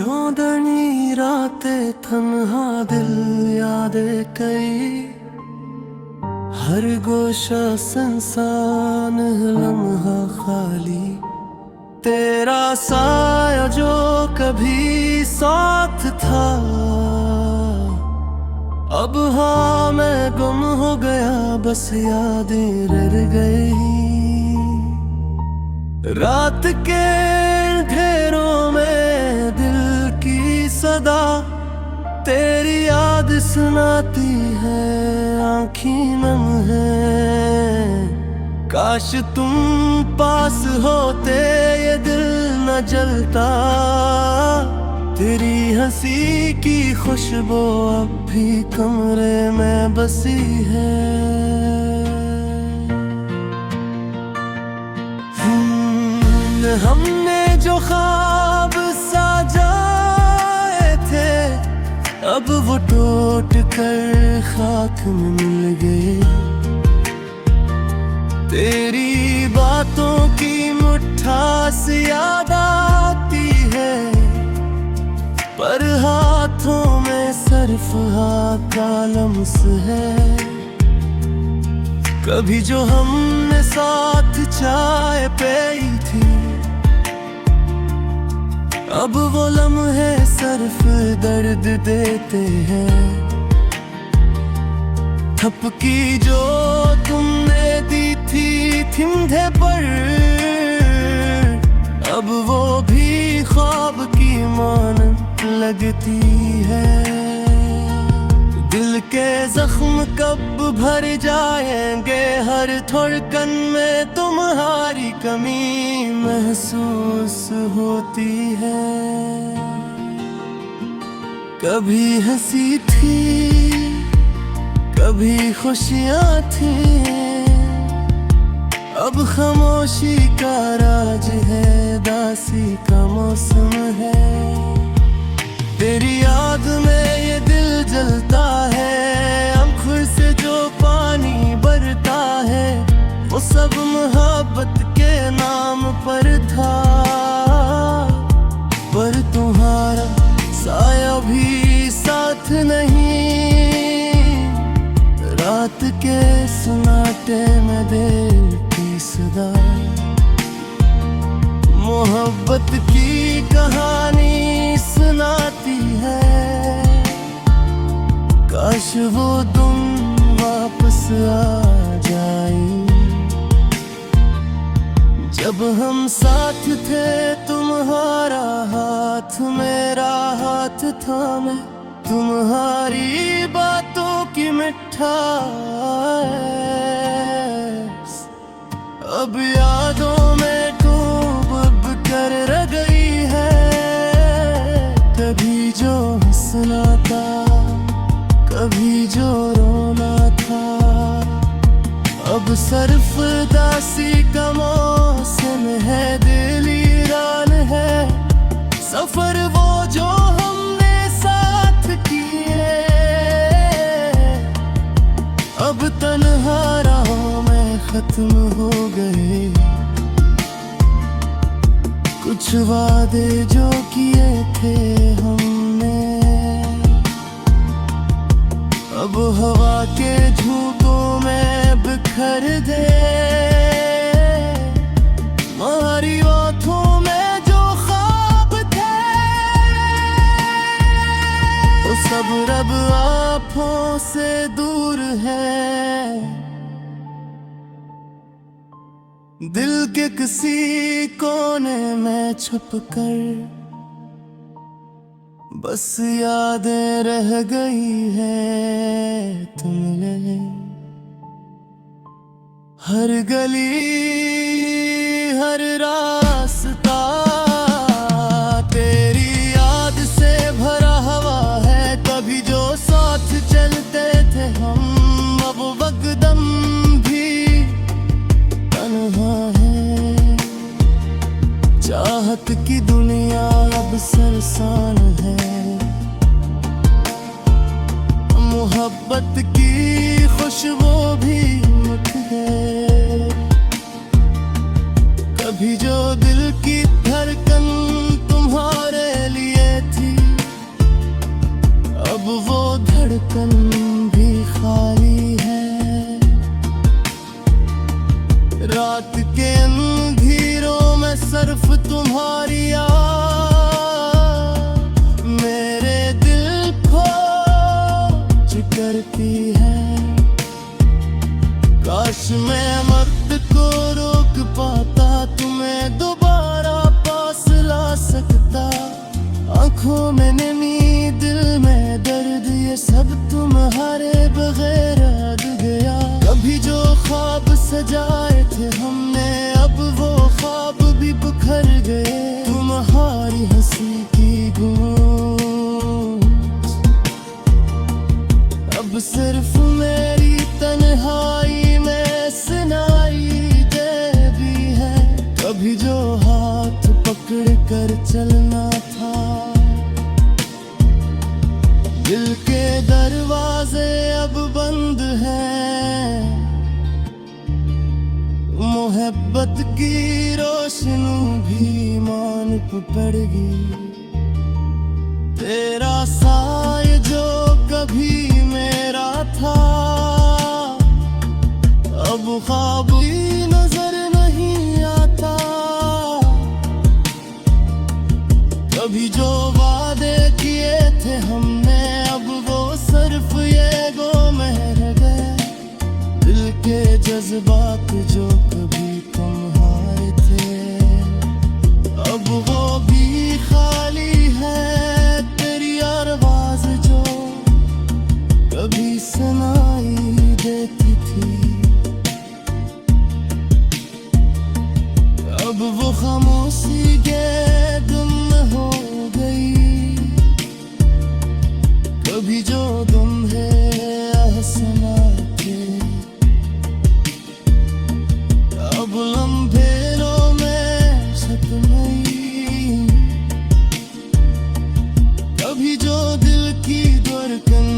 चौदनी रातें तन्हा दिल यादें कई, हर गोशा संसान लम्हा खाली। तेरा साया जो कभी साथ था, अब हाँ मैं गुम हो गया, बस यादें रह गई। रात के अंधेरों में दिल की सदा तेरी याद सुनाती है, आँखें नम है। काश तुम पास होते ये दिल न जलता, तेरी हंसी की खुशबू अब भी कमरे में बसी है। हमने जो ख्वाब सजाए थे, अब वो टूट कर खाक में मिल गए। तेरी बातों की मिठास याद आती है, पर हाथों में सिर्फ हाथ का लम्स है। कभी जो हमने साथ चाय पी थी, अब वो लम्हे सिर्फ दर्द देते हैं। थपकी जो तुमने दी थी थिंधे पर, अब वो भी ख्वाब की मानंद लगती है। दिल के जख्म कब भर जाएंगे, हर धड़कन में तुम्हारी कमी महसूस होती है। कभी हंसी थी, कभी खुशियाँ थी, अब खामोशी का राज है, दासी का मौसम है। तेरी याद में ये दिल जलता है, आँखों से जो पानी बरता है, वो सब मोहब्बत के नाम पर था। पर तुम्हारा साया भी साथ नहीं, रात के सन्नाटे में देर की सदा। मोहब्बत की कहानी सुनाती है, काश वो तुम वापस आ जाए। जब हम साथ थे, तुम्हारा हाथ मेरा हाथ थामे, तुम्हारी बातों की मिठास अब यादों में डूब कर रह गई है। कभी जो हंसना था, कभी जो रोना था, अब सिर्फ दासी का मौसम है, दिल ईरान है। सफर वो जो हमने साथ किए, अब तन्हा राहों में खत्म हो गए। कुछ वादे जो किए थे हमने, अब हवा के झोंकों में बिखर दे। हमारी आँखों में जो ख्वाब थे, वो सब रब आँखों से दूर है। दिल के किसी कोने में छुप कर बस यादें रह गई है तुमने। हर गली हर रास्ता तेरी याद से भरा हुआ है। कभी जो साथ चलते थे हम, अब वक़्तम भी तन्हा है। चाहत की दुनिया अब सरसान है, मोहब्बत की खुशबू भी मुठ है। कभी जो दिल की धड़कन तुम्हारे लिए थी, धड़कन भी खाली है। रात के अंधेरों में सिर्फ तुम्हारी याद मेरे दिल को करती है। काश मैं वक्त को रोक पाता, तुम्हें दोबारा पास ला सकता। आंखों में नमी, दिल में दर्द, ये सब तुम्हारे बगैर अध गया। कभी जो ख्वाब सजाए थे हमने, अब वो ख्वाब भी बिखर गए। तुम्हारी हंसी की गूंज अब सिर्फ मेरी तन्हाई में सुनाई देती है। कभी जो हाथ पकड़ कर चलना था, दिल के दरवाजे अब बंद हैं। मोहब्बत की रोशनी भी मान पे पड़ गई। तेरा साय जो कभी मेरा था, अब ख्वाब ही नजर नहीं आता। कभी जो वादे किए थे हमने, अब वो सिर्फ ये गो रह गए। दिल के जज्बात जो कभी तुम्हारे थे, अब वो भी खाली है। तेरी आवाज जो कभी सुनाई देती थी, अब वो खामोशी के गुम हो गई। कभी जो तुम है हंसना थे, अब लम्हेरों में सतमई। कभी जो दिल की धड़कन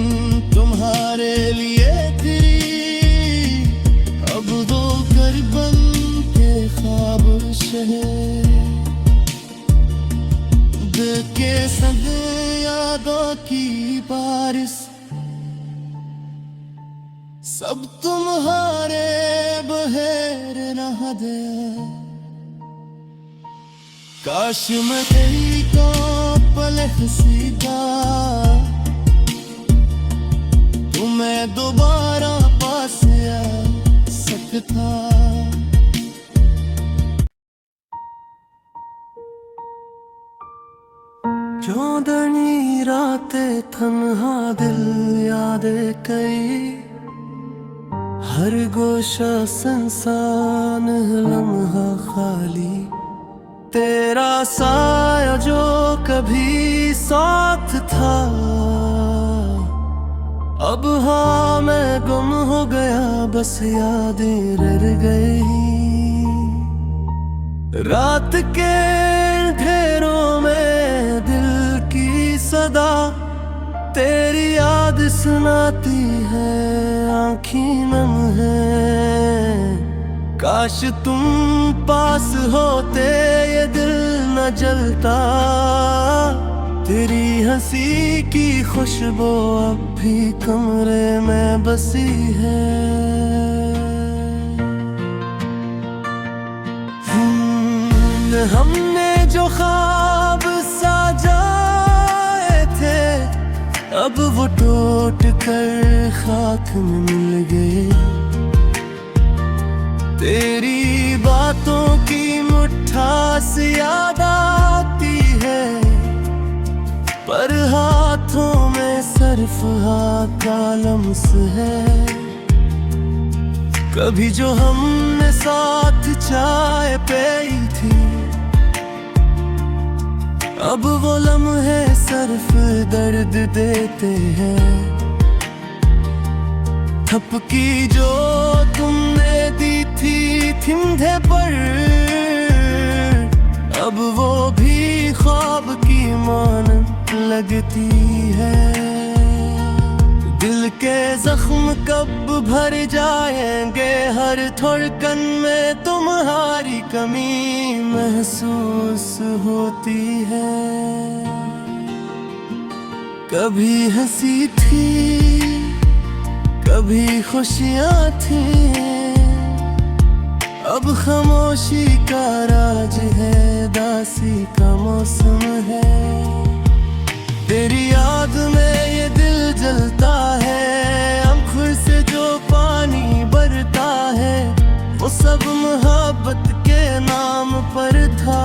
तुम्हारे लिए तेरी, अब दो कर बन के ख्वाब शहर। दिल के संग यादों की बारिश, सब तुम्हारे बहेर नहा दे। काश मैं तेरी को पलक सीधा, तुम्हें दोबारा पास आ सकता। चौदनी रातें तन्हा दिल यादें कई, हर गोशा संसान लम्हा खाली। तेरा साया जो कभी साथ था, अब हाँ मैं गुम हो गया, बस यादें रह गई। रात के घेरों में दिल की सदा तेरी याद सुनाती है, आँखें नम है। काश तुम पास होते, ये दिल न जलता। तेरी हंसी की खुशबू अब भी कमरे में बसी है। हमने जो ख्वाब सजाए थे, अब वो टूट कर खाक में मिल गए। तेरी बातों की मिठास याद आती है, पर हाथों में सिर्फ हाथ का लम्स है। कभी जो हमने साथ चाय पी थी, अब वो लम्हे सिर्फ दर्द देते हैं। थपकी जो तुमने दी थी थिंधे पर, अब वो भी ख्वाब की मानंद लगती है। दिल के जख्म कब भर जाएंगे, हर धड़कन में तुम्हारी कमी महसूस होती है। कभी हंसी थी, कभी खुशियाँ थी, अब खामोशी का राज है, दासी का मौसम है। तेरी याद में ये दिल जलता है, आँखों से जो पानी बरता है, वो सब मोहब्बत के नाम पर था।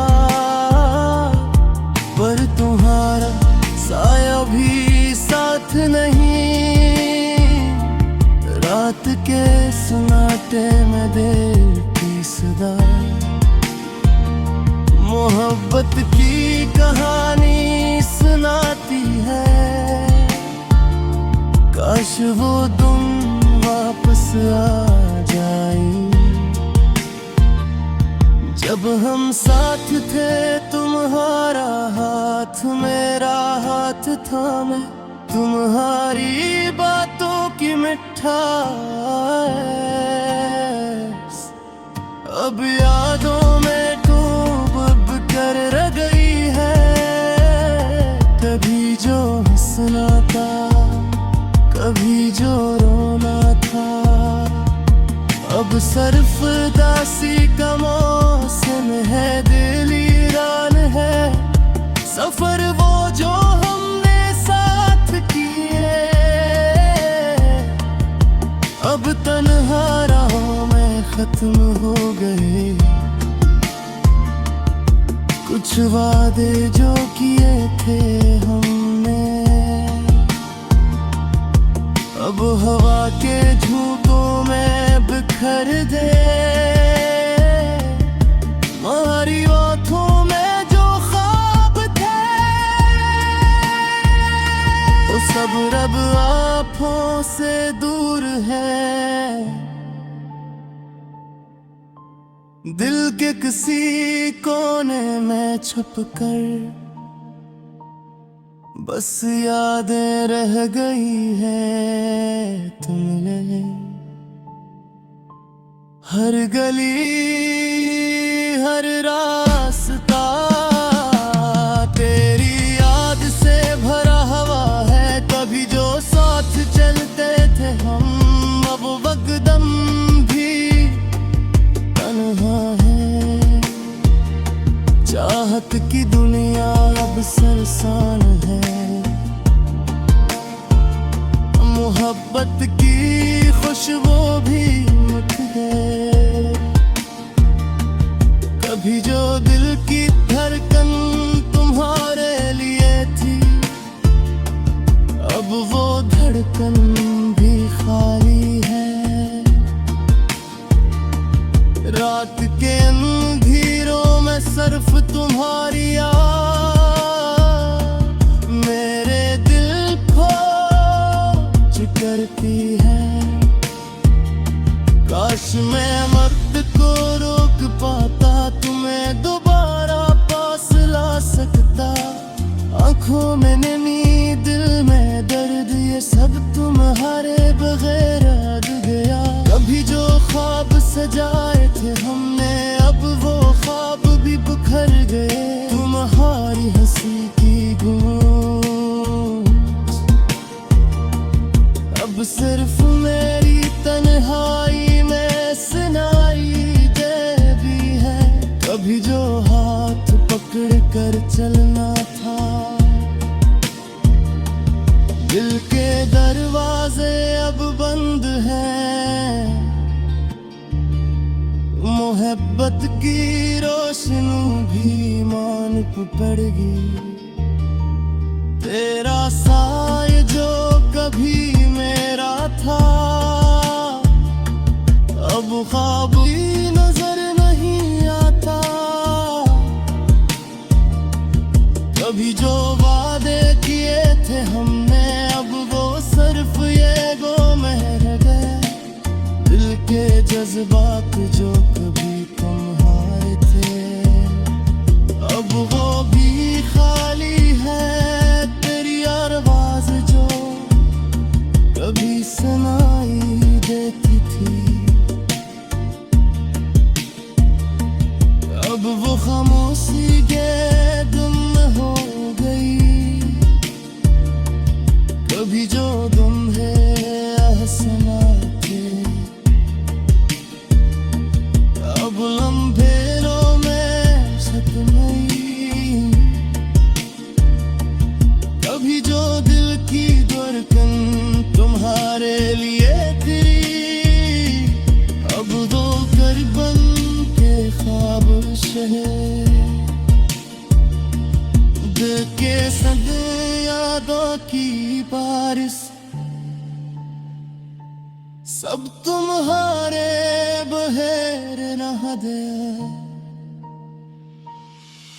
पर तुम्हारा साया भी साथ नहीं, रात के सन्नाटे में देती सदा। मोहब्बत की कहानी सुनाती है, काश वो तुम वापस आ जाए। जब हम साथ थे तुम्हारा हाथ मेरा हाथ थामे, तुम्हारी बातों की मिठास अब यादों में डूब कर रह गई है। कभी जो हंसना था, कभी जो रोना था, अब सिर्फ दासी का मौसम है, दिल वीरान है। सफर वो जो हमने साथ किए, अब तन्हा राहों में खत्म हो गए। कुछ वादे जो किए थे हमने, अब हवा के झोंकों में बिखर दे। हमारी आँखों में जो ख्वाब थे, वो सब रब आँखों से दूर है। दिल के किसी कोने में छुप कर बस यादें रह गई है तुमने। हर गली हर रास्ता तेरी याद से भरा हुआ है। कभी जो साथ चलते थे हम, अब वक़्तम भी तन्हा है। चाहत की दुनिया अब सरसान है, मोहब्बत की खुशबू भी मुठ है। कभी जो दिल की धड़कन तुम्हारे लिए थी, अब वो धड़कन भी खाली है। रात के अंधेरों में सिर्फ तुम्हारी याद मेरे दिल को करती है। काश मैं वक्त को रोक पाता, तुम्हें दोबारा पास ला सकता। आंखों में नमी, दिल में दर्द, ये सब तुम्हारे बगैर अध गया। कभी जो ख्वाब सजाए थे हमने, अब वो ख्वाब भी बिखर गए। तुम्हारी हंसी की गूंज अब सिर्फ मेरी तन्हाई में सुनाई देती है। कभी जो हाथ पकड़ कर चलना था, दिल के दरवाजे अब बंद हैं। मोहब्बत की रोशनी भी मान को पड़ेगी। तेरा साया जो कभी मेरा था, अब ख्वाब ही नजर नहीं आता। कभी जो वादे किए थे हमने, अब वो सिर्फ ये गो में रह गए। दिल के जज्बात जो कभी तुम्हारे थे, अब वो भी खाली है। तेरी आवाज़ जो कभी सुनाई देती थी, अब वो खामोशी के गुम हो गई। रहे। दिल के संग यादों की बारिश सब तुम्हारे बहेर नहा दे।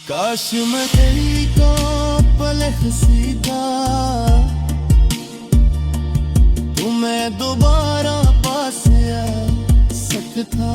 काश मैं तेरी को पल हसीदा तुम्हें दोबारा पास आ सकता।